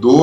2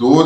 2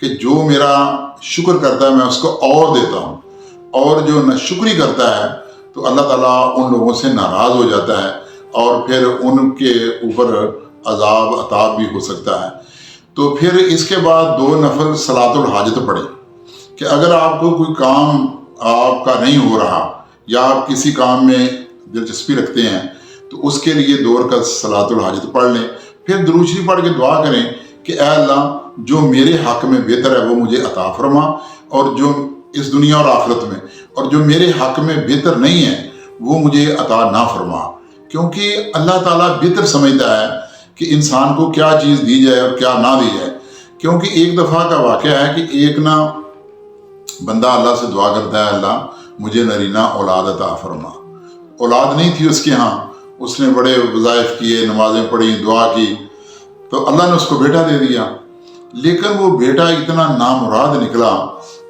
کہ جو میرا شکر کرتا ہے میں اس کو اور دیتا ہوں، اور جو ناشکری کرتا ہے تو اللہ تعالیٰ ان لوگوں سے ناراض ہو جاتا ہے اور پھر ان کے اوپر عذاب عطاب بھی ہو سکتا ہے۔ تو پھر اس کے بعد 2 نفل صلاۃ الحاجت پڑھیں کہ اگر آپ کو کوئی کام آپ کا نہیں ہو رہا یا آپ کسی کام میں دلچسپی رکھتے ہیں تو اس کے لیے 2 رکعت صلاۃ الحاجت پڑھ لیں، پھر درود شریف پڑھ کے دعا کریں کہ اے اللہ جو میرے حق میں بہتر ہے وہ مجھے عطا فرما، اور جو اس دنیا اور آخرت میں، اور جو میرے حق میں بہتر نہیں ہے وہ مجھے عطا نہ فرما، کیونکہ اللہ تعالیٰ بہتر سمجھتا ہے کہ انسان کو کیا چیز دی جائے اور کیا نہ دی جائے۔ کیونکہ ایک دفعہ کا واقعہ ہے کہ ایک نا بندہ اللہ سے دعا کرتا ہے اللہ مجھے نرینہ اولاد عطا فرما، اولاد نہیں تھی اس کے ہاں، اس نے بڑے وظائف کیے، نمازیں پڑھی، دعا کی، تو اللہ نے اس کو بیٹا دے دیا، لیکن وہ بیٹا اتنا نامراد نکلا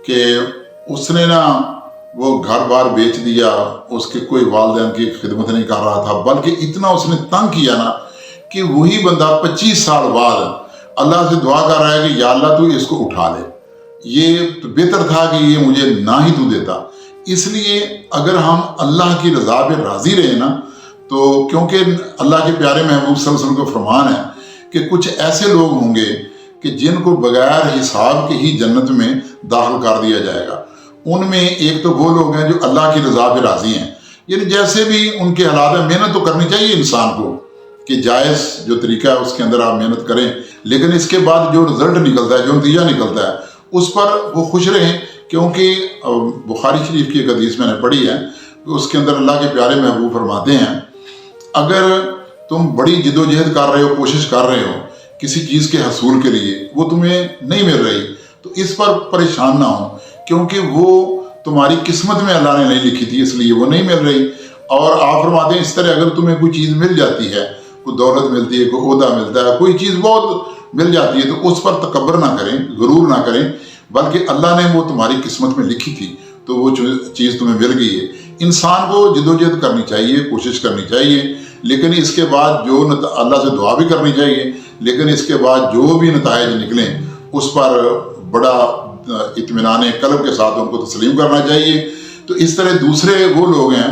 کہ اس نے نا وہ گھر بار بیچ دیا، اس کے کوئی والدین کی خدمت نہیں کر رہا تھا، بلکہ اتنا اس نے تنگ کیا نا کہ وہی بندہ 25 سال بعد اللہ سے دعا کر رہا ہے کہ یا اللہ تو اس کو اٹھا لے، یہ تو بہتر تھا کہ یہ مجھے نہ ہی تو دیتا۔ اس لیے اگر ہم اللہ کی رضا پہ راضی رہے نا تو، کیونکہ اللہ کے پیارے محبوب صلی اللہ علیہ وسلم کو فرمان ہے کہ کچھ ایسے لوگ ہوں گے کہ جن کو بغیر حساب کے ہی جنت میں داخل کر دیا جائے گا۔ ان میں ایک تو وہ لوگ ہیں جو اللہ کی رضا پہ راضی ہیں، یعنی جیسے بھی ان کے حالات ہیں، محنت تو کرنی چاہیے انسان کو کہ جائز جو طریقہ ہے اس کے اندر آپ محنت کریں، لیکن اس کے بعد جو رزلٹ نکلتا ہے، جو نتیجہ نکلتا ہے اس پر وہ خوش رہیں، کیونکہ بخاری شریف کی ایک حدیث میں نے پڑھی ہے، اس کے اندر اللہ کے پیارے محبوب فرماتے ہیں اگر تم بڑی جد و جہد کر رہے ہو، کوشش کر رہے ہو کسی چیز کے حصول کے لیے، وہ تمہیں نہیں مل رہی تو اس پر پریشان نہ ہو، کیونکہ وہ تمہاری قسمت میں اللہ نے نہیں لکھی تھی، اس لیے وہ نہیں مل رہی۔ اور آپ فرماتے ہیں اس طرح اگر تمہیں کوئی چیز مل جاتی ہے، کوئی دولت ملتی ہے، کوئی عہدہ ملتا ہے، کوئی چیز بہت مل جاتی ہے تو اس پر تکبر نہ کریں، غرور نہ کریں، بلکہ اللہ نے وہ تمہاری قسمت میں لکھی تھی تو وہ چیز تمہیں مل گئی ہے۔ انسان کو جد و جہد کرنی چاہیے، کوشش کرنی چاہیے، لیکن اس کے بعد جو اللہ سے دعا بھی کرنی چاہیے، لیکن اس کے بعد جو بھی نتائج نکلیں اس پر بڑا اطمینان قلب کے ساتھ ان کو تسلیم کرنا چاہیے۔ تو اس طرح دوسرے وہ لوگ ہیں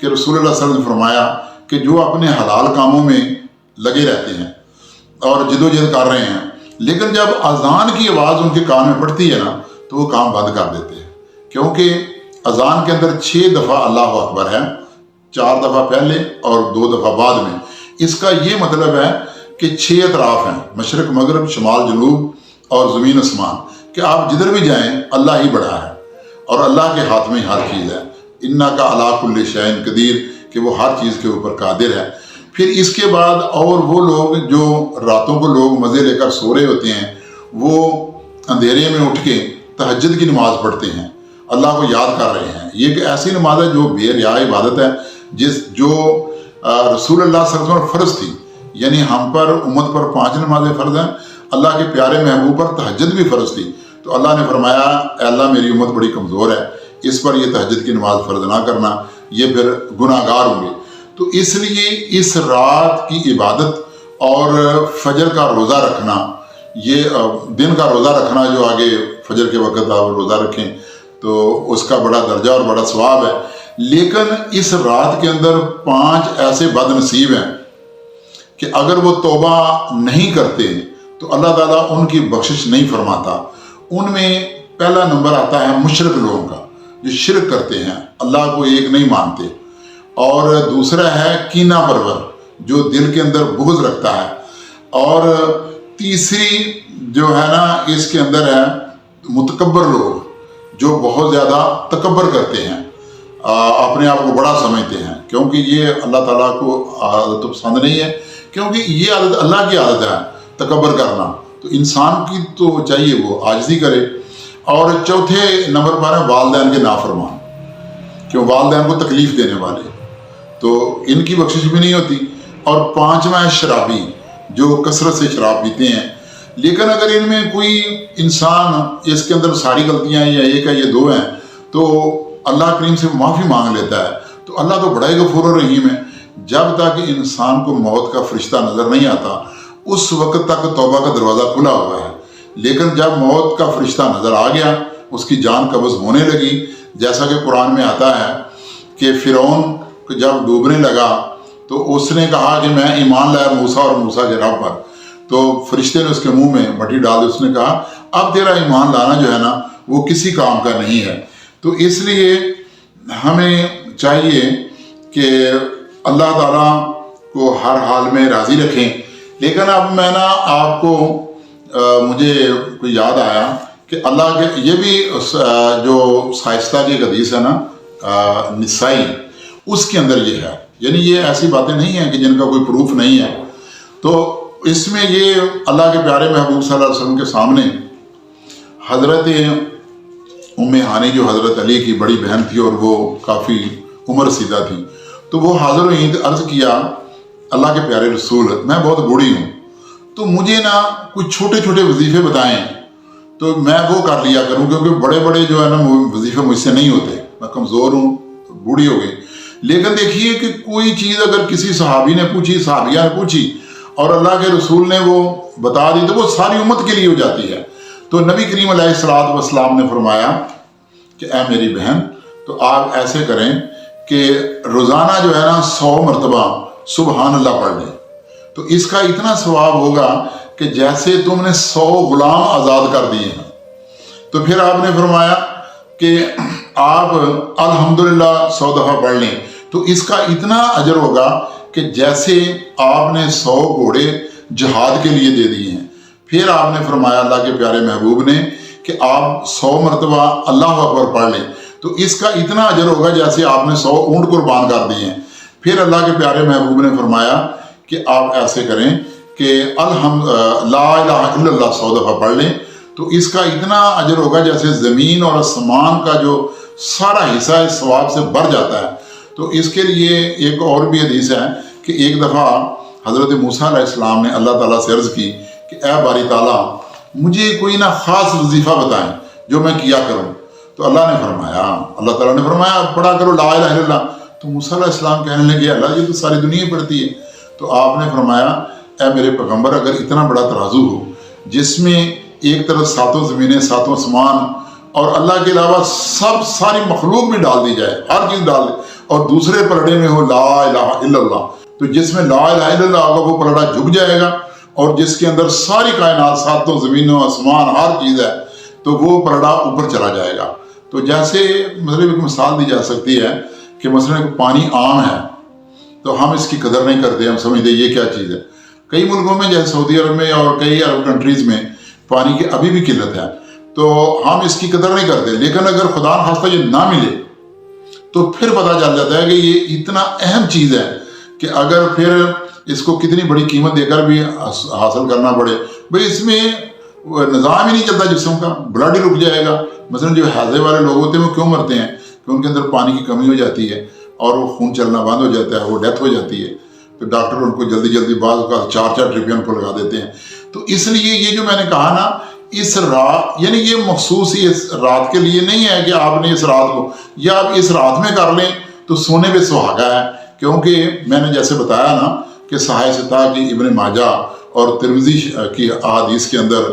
کہ رسول اللہ صلی اللہ علیہ وسلم نے فرمایا کہ جو اپنے حلال کاموں میں لگے رہتے ہیں اور جد و جہد کر رہے ہیں، لیکن جب اذان کی آواز ان کے کان میں پڑتی ہے نا تو وہ کام بند کر دیتے ہیں، کیونکہ اذان کے اندر 6 دفعہ اللہ اکبر ہے، 4 دفعہ پہلے اور 2 دفعہ بعد میں۔ اس کا یہ مطلب ہے کہ 6 اطراف ہیں، مشرق مغرب، شمال جنوب اور زمین آسمان، کہ آپ جدھر بھی جائیں اللہ ہی بڑا ہے اور اللہ کے ہاتھ میں ہر چیز ہے، انک علی کل شیء قدیر، کہ وہ ہر چیز کے اوپر قادر ہے۔ پھر اس کے بعد اور وہ لوگ جو راتوں کو لوگ مزے لے کر سو رہے ہوتے ہیں، وہ اندھیرے میں اٹھ کے تہجد کی نماز پڑھتے ہیں، اللہ کو یاد کر رہے ہیں۔ یہ ایک ایسی نماز ہے جو بے ریا عبادت ہے، جو رسول اللہ صلی اللہ علیہ وسلم فرض تھی، یعنی ہم پر امت پر 5 نمازیں فرض ہیں، اللہ کے پیارے محبوب پر تہجد بھی فرض تھی، تو اللہ نے فرمایا اے اللہ میری امت بڑی کمزور ہے، اس پر یہ تہجد کی نماز فرض نہ کرنا، یہ پھر گناہ گار ہوں گے۔ تو اس لیے اس رات کی عبادت اور فجر کا روزہ رکھنا، یہ دن کا روزہ رکھنا جو آگے فجر کے وقت آپ روزہ رکھیں تو اس کا بڑا درجہ اور بڑا ثواب ہے، لیکن اس رات کے اندر 5 ایسے بد نصیب ہیں کہ اگر وہ توبہ نہیں کرتے تو اللہ تعالیٰ ان کی بخشش نہیں فرماتا۔ ان میں پہلا نمبر آتا ہے مشرک لوگوں کا، جو شرک کرتے ہیں، اللہ کو ایک نہیں مانتے، اور دوسرا ہے کینہ پرور، جو دل کے اندر بغض رکھتا ہے، اور تیسری جو ہے نا اس کے اندر ہے متکبر لوگ، جو بہت زیادہ تکبر کرتے ہیں، اپنے آپ کو بڑا سمجھتے ہیں، کیونکہ یہ اللہ تعالیٰ کو عادت پسند نہیں ہے، کیونکہ یہ عادت اللہ کی عادت ہے تکبر کرنا، تو انسان کی تو چاہیے وہ عاجزی کرے۔ اور چوتھے نمبر پر ہے والدین کے نافرمان، کیوں والدین کو تکلیف دینے والے، تو ان کی بخشش بھی نہیں ہوتی۔ اور 5واں ہے شرابی، جو کثرت سے شراب پیتے ہیں، لیکن اگر ان میں کوئی انسان اس کے اندر ساری غلطیاں یا ایک ہے یا 2 ہیں تو اللہ کریم سے معافی مانگ لیتا ہے، تو اللہ تو بڑا ہی غفور و رحیم ہے۔ جب تک انسان کو موت کا فرشتہ نظر نہیں آتا اس وقت تک توبہ کا دروازہ کھلا ہوا ہے، لیکن جب موت کا فرشتہ نظر آ گیا، اس کی جان قبض ہونے لگی، جیسا کہ قرآن میں آتا ہے کہ فرعون جب ڈوبنے لگا تو اس نے کہا کہ میں ایمان لایا موسیٰ اور موسیٰ کے رب پر، تو فرشتے نے اس کے منہ میں مٹی ڈال دی، اس نے کہا اب تیرا ایمان لانا جو ہے نا وہ کسی کام کا نہیں ہے۔ تو اس لیے ہمیں چاہیے کہ اللہ تعالیٰ کو ہر حال میں راضی رکھیں۔ لیکن اب میں نا آپ کو مجھے کوئی یاد آیا کہ اللہ کے یہ بھی جو شائستہ کی ایک حدیث ہے نا نسائی، اس کے اندر یہ ہے، یعنی یہ ایسی باتیں نہیں ہیں کہ جن کا کوئی پروف نہیں ہے۔ تو اس میں یہ اللہ کے پیارے محبوب صلی اللہ علیہ وسلم کے سامنے حضرت ام ہانی جو حضرت علی کی بڑی بہن تھی اور وہ کافی عمر رسیدہ تھی، تو وہ حاضر ہوئیں، عرض کیا اللہ کے پیارے رسول میں بہت بوڑھی ہوں، تو مجھے نا کچھ چھوٹے چھوٹے وظیفے بتائیں تو میں وہ کر لیا کروں، کیونکہ بڑے بڑے جو ہے نا وظیفے مجھ سے نہیں ہوتے، میں کمزور ہوں، بوڑھی ہو گئی۔ لیکن دیکھیے کہ کوئی چیز اگر کسی صحابی نے پوچھی، صحابیہ نے پوچھی اور اللہ کے رسول نے وہ بتا دی تو وہ ساری امت کے لیے ہو جاتی ہے۔ تو نبی کریم علیہ السلام نے فرمایا کہ اے میری بہن، تو آپ ایسے کریں کہ روزانہ جو ہے نا 100 مرتبہ سبحان اللہ پڑھ لیں، تو اس کا اتنا ثواب ہوگا کہ جیسے تم نے 100 غلام آزاد کر دیے ہیں۔ تو پھر آپ نے فرمایا کہ آپ الحمدللہ 100 دفعہ پڑھ لیں، تو اس کا اتنا اجر ہوگا کہ جیسے آپ نے 100 گھوڑے جہاد کے لیے دے دیے ہیں۔ پھر آپ نے فرمایا اللہ کے پیارے محبوب نے کہ آپ 100 مرتبہ اللہ اکبر پڑھ لیں، تو اس کا اتنا اجر ہوگا جیسے آپ نے 100 اونٹ قربان کر دیے ہیں۔ پھر اللہ کے پیارے محبوب نے فرمایا کہ آپ ایسے کریں کہ لا الہ الا اللہ 100 دفعہ پڑھ لیں، تو اس کا اتنا اجر ہوگا جیسے زمین اور آسمان کا جو سارا حصہ اس ثواب سے بھر جاتا ہے۔ تو اس کے لیے ایک اور بھی حدیث ہے کہ ایک دفعہ حضرت موسیٰ علیہ السلام نے اللہ تعالیٰ سے عرض کی کہ اے باری تعالیٰ مجھے کوئی نہ خاص وظیفہ بتائیں جو میں کیا کروں۔ تو اللہ تعالیٰ نے فرمایا پڑھا کرو لا الہ الا اللہ۔ تو موسیٰ علیہ السلام کہنے لگے اللہ یہ تو ساری دنیا پڑھتی ہے۔ تو آپ نے فرمایا اے میرے پیغمبر اگر اتنا بڑا ترازو ہو جس میں ایک طرف 7 زمینیں 7 آسمان اور اللہ کے علاوہ ساری مخلوق میں ڈال دی جائے، ہر چیز ڈال دے، اور دوسرے پلڑے میں ہو لا الہ الا اللہ، تو جس میں لا الہ الا اللہ ہوگا وہ پلڑا جھک جائے گا، اور جس کے اندر ساری کائنات 7 زمینوں آسمان ہر چیز ہے تو وہ پلڑا اوپر چلا جائے گا۔ تو جیسے مطلب ایک مثال دی جا سکتی ہے کہ مثلا پانی عام ہے تو ہم اس کی قدر نہیں کرتے، ہم سمجھتے یہ کیا چیز ہے۔ کئی ملکوں میں جیسے سعودی عرب میں اور کئی عرب کنٹریز میں پانی کی ابھی بھی قلت ہے، تو ہم اس کی قدر نہیں کرتے، لیکن اگر خدا نخواستہ یہ نہ ملے تو پھر پتہ چل جاتا ہے کہ یہ اتنا اہم چیز ہے کہ اگر پھر اس کو کتنی بڑی قیمت دے کر بھی حاصل کرنا پڑے، بھئی اس میں نظام ہی نہیں چلتا جسم کا، بلڈ ہی رک جائے گا۔ مثلا جو ہیضے والے لوگ ہوتے ہیں وہ کیوں مرتے ہیں کہ ان کے اندر پانی کی کمی ہو جاتی ہے اور وہ خون چلنا بند ہو جاتا ہے، وہ ڈیتھ ہو جاتی ہے، تو ڈاکٹر ان کو جلدی بعض کا 4 ٹرپیں ان کو لگا دیتے ہیں۔ تو اس لیے یہ جو میں نے کہا نا اس رات، یعنی یہ مخصوص ہی اس رات کے لیے نہیں ہے کہ آپ نے اس رات کو یا آپ اس رات میں کر لیں تو سونے پہ سہاگا ہے، کیونکہ میں نے جیسے بتایا نا کہ صحیح ستہ کی ابن ماجہ اور ترمذی کی احادیث کے اندر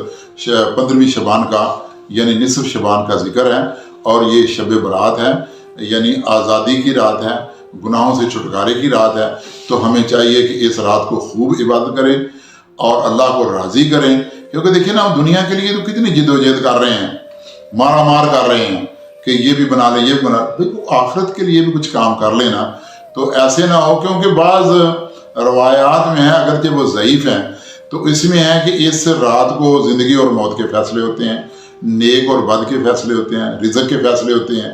15ویں شعبان کا یعنی نصف شعبان کا ذکر ہے، اور یہ شب برات ہے، یعنی آزادی کی رات ہے، گناہوں سے چھٹکارے کی رات ہے۔ تو ہمیں چاہیے کہ اس رات کو خوب عبادت کریں اور اللہ کو راضی کریں، کیونکہ دیکھیں نا ہم دنیا کے لیے تو کتنی جد و جہد کر رہے ہیں، مارا مار کر رہے ہیں کہ یہ بھی بنا لیں، یہ بھی بنا لیں، آخرت کے لیے بھی کچھ کام کر لینا۔ تو ایسے نہ ہو، کیونکہ بعض روایات میں ہیں اگرچہ وہ ضعیف ہیں، تو اس میں ہے کہ اس رات کو زندگی اور موت کے فیصلے ہوتے ہیں، نیک اور بد کے فیصلے ہوتے ہیں، رزق کے فیصلے ہوتے ہیں۔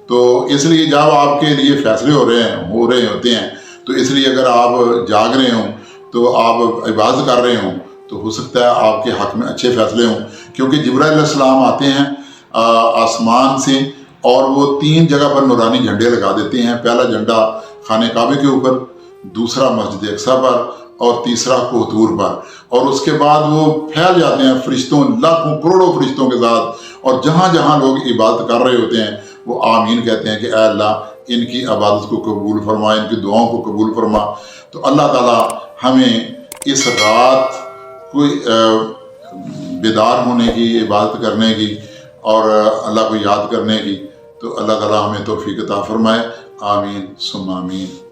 تو اس لیے جب آپ کے لیے فیصلے ہو رہے ہوتے ہیں تو اس لیے اگر آپ جاگ رہے ہوں تو آپ عبادت کر رہے ہوں تو ہو سکتا ہے آپ کے حق میں اچھے فیصلے ہوں، کیونکہ جبرائیل علیہ السلام آتے ہیں آسمان سے اور وہ 3 جگہ پر نورانی جھنڈے لگا دیتے ہیں۔ پہلا جھنڈا خانہ کعبے کے اوپر، دوسرا مسجد اقصیٰ پر، اور تیسرا کوہتور پر، اور اس کے بعد وہ پھیل جاتے ہیں فرشتوں، لاکھوں کروڑوں فرشتوں کے ساتھ، اور جہاں جہاں لوگ عبادت کر رہے ہوتے ہیں وہ آمین کہتے ہیں کہ اے اللہ ان کی عبادت کو قبول فرما، ان کی دعاؤں کو قبول فرما۔ تو اللہ تعالیٰ ہمیں اس رات کوئی بیدار ہونے کی، عبادت کرنے کی اور اللہ کو یاد کرنے کی، تو اللہ تعالیٰ ہمیں توفیق عطا فرمائے۔ آمین ثم آمین۔